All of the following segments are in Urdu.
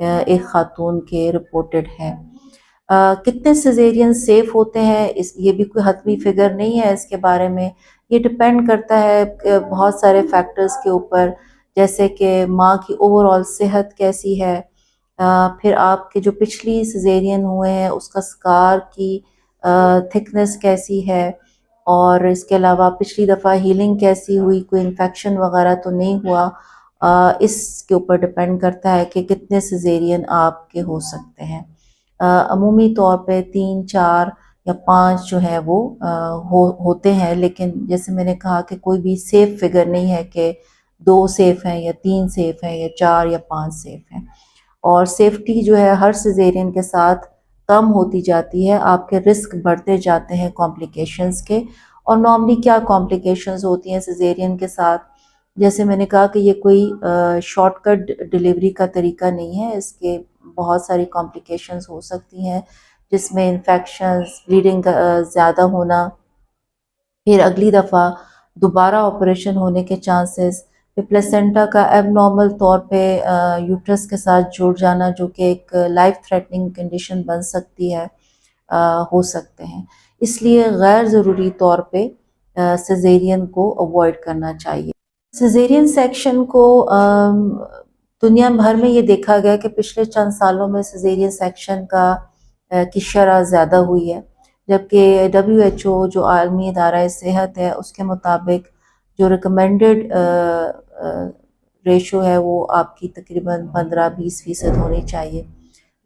ایک خاتون کے رپورٹڈ ہیں۔ کتنے سیزیرین سیف ہوتے ہیں یہ بھی کوئی حتمی فگر نہیں ہے اس کے بارے میں، یہ ڈپینڈ کرتا ہے بہت سارے فیکٹرز کے اوپر، جیسے کہ ماں کی اوور آل صحت کیسی ہے، پھر آپ کے جو پچھلی سیزیرین ہوئے ہیں اس کا سکار کی تھکنس کیسی ہے، اور اس کے علاوہ پچھلی دفعہ ہیلنگ کیسی ہوئی، کوئی انفیکشن وغیرہ تو نہیں ہوا۔ اس کے اوپر ڈپینڈ کرتا ہے کہ کتنے سیزیرین آپ کے ہو سکتے ہیں۔ عمومی طور پہ 3، 4 یا 5 جو ہے وہ ہوتے ہیں، لیکن جیسے میں نے کہا کہ کوئی بھی سیف فگر نہیں ہے کہ 2 سیف ہیں یا 3 سیف ہیں یا 4 یا 5 سیف ہیں۔ اور سیفٹی جو ہے ہر سیزیرین کے ساتھ کم ہوتی جاتی ہے، آپ کے رسک بڑھتے جاتے ہیں کمپلیکیشنز کے۔ اور نارملی کیا کمپلیکیشنز ہوتی ہیں سیزیرین کے ساتھ؟ جیسے میں نے کہا کہ یہ کوئی شارٹ کٹ ڈلیوری کا طریقہ نہیں ہے، اس کے بہت ساری کمپلیکیشنز ہو سکتی ہیں، جس میں انفیکشنز، بلیڈنگ زیادہ ہونا، پھر اگلی دفعہ دوبارہ آپریشن ہونے کے چانسز، پھر پلیسنٹا کا ایب نارمل طور پہ یوٹرس کے ساتھ جڑ جانا، جو کہ ایک لائف تھریٹننگ کنڈیشن بن سکتی ہے، ہو سکتے ہیں۔ اس لیے غیر ضروری طور پہ سیزیرین کو اوائڈ کرنا چاہیے۔ سیزیرین سیکشن کو دنیا بھر میں یہ دیکھا گیا کہ پچھلے چند سالوں میں سیزیرین سیکشن کی شرح زیادہ ہوئی ہے، جبکہ WHO جو عالمی ادارہ صحت ہے اس کے مطابق جو ریکمینڈڈ ریشو ہے وہ آپ کی تقریباً 15-20% ہونی چاہیے،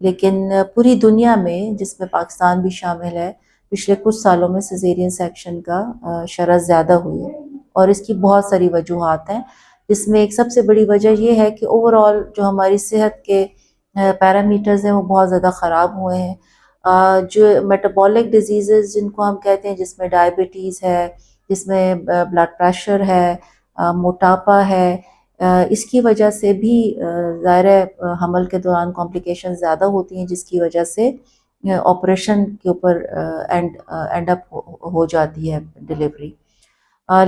لیکن پوری دنیا میں جس میں پاکستان بھی شامل ہے پچھلے کچھ سالوں میں سیزیرین سیکشن کا شرح زیادہ ہوئی ہے، اور اس کی بہت ساری وجوہات ہیں، جس میں ایک سب سے بڑی وجہ یہ ہے کہ اوور آل جو ہماری صحت کے پیرامیٹرز ہیں وہ بہت زیادہ خراب ہوئے ہیں۔ جو میٹابولک ڈیزیزز جن کو ہم کہتے ہیں، جس میں ڈائبٹیز ہے، جس میں بلڈ پریشر ہے، موٹاپا ہے، اس کی وجہ سے بھی ظاہر حمل کے دوران کمپلیکیشن زیادہ ہوتی ہیں، جس کی وجہ سے آپریشن کے اوپر اینڈ اپ ہو جاتی ہے ڈلیوری۔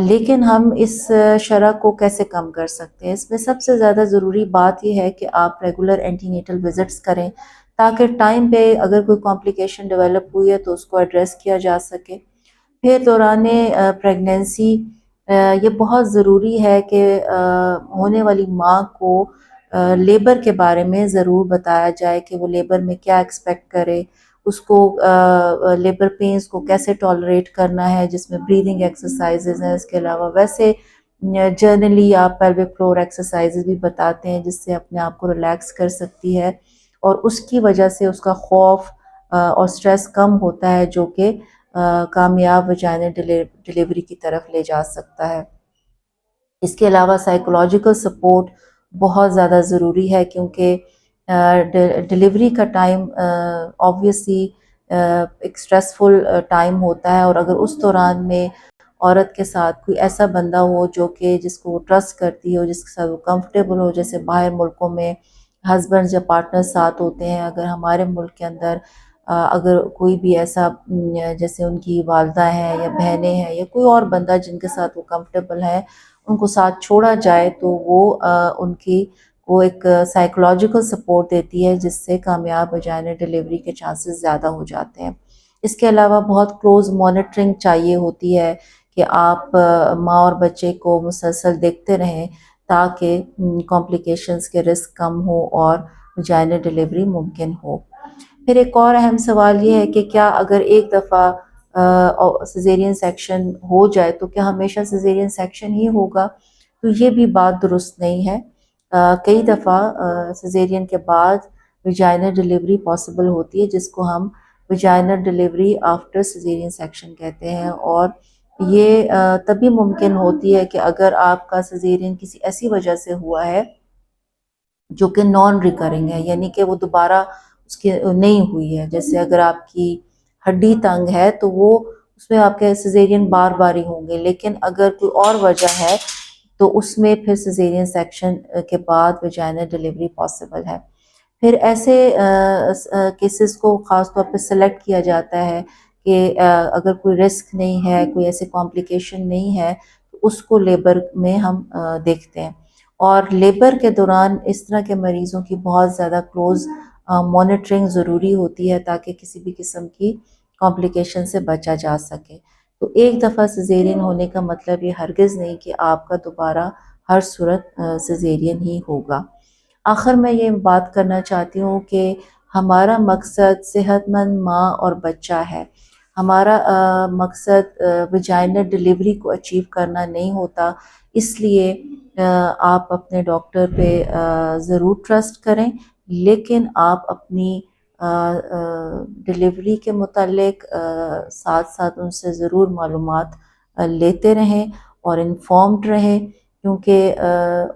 لیکن ہم اس شرح کو کیسے کم کر سکتے ہیں؟ اس میں سب سے زیادہ ضروری بات یہ ہے کہ آپ ریگولر اینٹی نیٹل وزٹس کریں، تاکہ ٹائم پہ اگر کوئی کمپلیکیشن ڈیولپ ہوئی ہے تو اس کو ایڈریس کیا جا سکے۔ پھر دوران پریگنینسی یہ بہت ضروری ہے کہ ہونے والی ماں کو لیبر کے بارے میں ضرور بتایا جائے کہ وہ لیبر میں کیا ایکسپیکٹ کرے، اس کو لیبر پینز کو کیسے ٹالریٹ کرنا ہے، جس میں بریدنگ ایکسرسائزز ہیں۔ اس کے علاوہ ویسے جرنلی آپ پیلوک فلور ایکسرسائزز بھی بتاتے ہیں، جس سے اپنے آپ کو ریلیکس کر سکتی ہے، اور اس کی وجہ سے اس کا خوف اور سٹریس کم ہوتا ہے، جو کہ کامیاب ویجائنل ڈلیوری کی طرف لے جا سکتا ہے۔ اس کے علاوہ سائیکولوجیکل سپورٹ بہت زیادہ ضروری ہے، کیونکہ ڈلیوری کا ٹائم آبویسلی ایک سٹریسفل ٹائم ہوتا ہے، اور اگر اس دوران میں عورت کے ساتھ کوئی ایسا بندہ ہو جو کہ جس کو وہ ٹرسٹ کرتی ہو، جس کے ساتھ وہ کمفرٹیبل ہو، جیسے باہر ملکوں میں ہسبینڈ یا پارٹنر ساتھ ہوتے ہیں، اگر ہمارے ملک کے اندر اگر کوئی بھی ایسا جیسے ان کی والدہ ہیں یا بہنیں ہیں یا کوئی اور بندہ جن کے ساتھ وہ کمفرٹیبل ہے، ان کو ساتھ چھوڑا جائے تو وہ ان کی وہ ایک سائیکولوجیکل سپورٹ دیتی ہے، جس سے کامیاب ویجائنل ڈلیوری کے چانسز زیادہ ہو جاتے ہیں۔ اس کے علاوہ بہت کلوز مانیٹرنگ چاہیے ہوتی ہے کہ آپ ماں اور بچے کو مسلسل دیکھتے رہیں، تاکہ کمپلیکیشنز کے رسک کم ہو اور ویجائنل ڈلیوری ممکن ہو۔ پھر ایک اور اہم سوال یہ ہے کہ کیا اگر ایک دفعہ سیزیرین سیکشن ہو جائے تو کیا ہمیشہ سیزیرین سیکشن ہی ہوگا؟ تو یہ بھی بات درست نہیں ہے۔ کئی دفعہ سیزیرین کے بعد ویجائنل ڈلیوری پاسبل ہوتی ہے، جس کو ہم vaginal delivery after caesarean section کہتے ہیں، اور یہ تبھی ممکن ہوتی ہے کہ اگر آپ کا سیزیرین کسی ایسی وجہ سے ہوا ہے جو کہ نان ریکرنگ ہے، یعنی کہ وہ دوبارہ اس کی نہیں ہوئی ہے۔ جیسے اگر آپ کی ہڈی تنگ ہے تو وہ اس میں آپ کے سیزیرین بار بار ہی ہوں گے، لیکن اگر کوئی اور وجہ ہے تو اس میں پھر سیزیرین سیکشن کے بعد ویجائنل ڈلیوری پاسبل ہے۔ پھر ایسے کیسز کو خاص طور پہ سلیکٹ کیا جاتا ہے کہ اگر کوئی رسک نہیں ہے، کوئی ایسے کمپلیکیشن نہیں ہے، تو اس کو لیبر میں ہم دیکھتے ہیں، اور لیبر کے دوران اس طرح کے مریضوں کی بہت زیادہ کلوز مانیٹرنگ ضروری ہوتی ہے تاکہ کسی بھی قسم کی کمپلیکیشن سے بچا جا سکے۔ تو ایک دفعہ سیزیرین ہونے کا مطلب یہ ہرگز نہیں کہ آپ کا دوبارہ ہر صورت سیزیرین ہی ہوگا۔ آخر میں یہ بات کرنا چاہتی ہوں کہ ہمارا مقصد صحت مند ماں اور بچہ ہے۔ ہمارا مقصد ویجائنل ڈیلیوری کو اچیو کرنا نہیں ہوتا، اس لیے آپ اپنے ڈاکٹر پہ ضرور ٹرسٹ کریں، لیکن آپ اپنی ڈیلیوری کے متعلق ساتھ ساتھ ان سے ضرور معلومات لیتے رہیں اور انفارمڈ رہیں، کیونکہ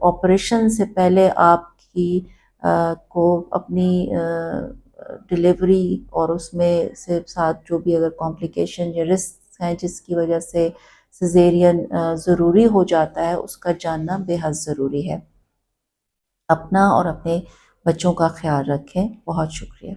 آپریشن سے پہلے آپ کی کو اپنی ڈیلیوری اور اس میں سے ساتھ جو بھی اگر کمپلیکیشن یا رسک ہیں جس کی وجہ سے سیزیرین ضروری ہو جاتا ہے، اس کا جاننا بے حد ضروری ہے۔ اپنا اور اپنے بچوں کا خیال رکھیں۔ بہت شکریہ۔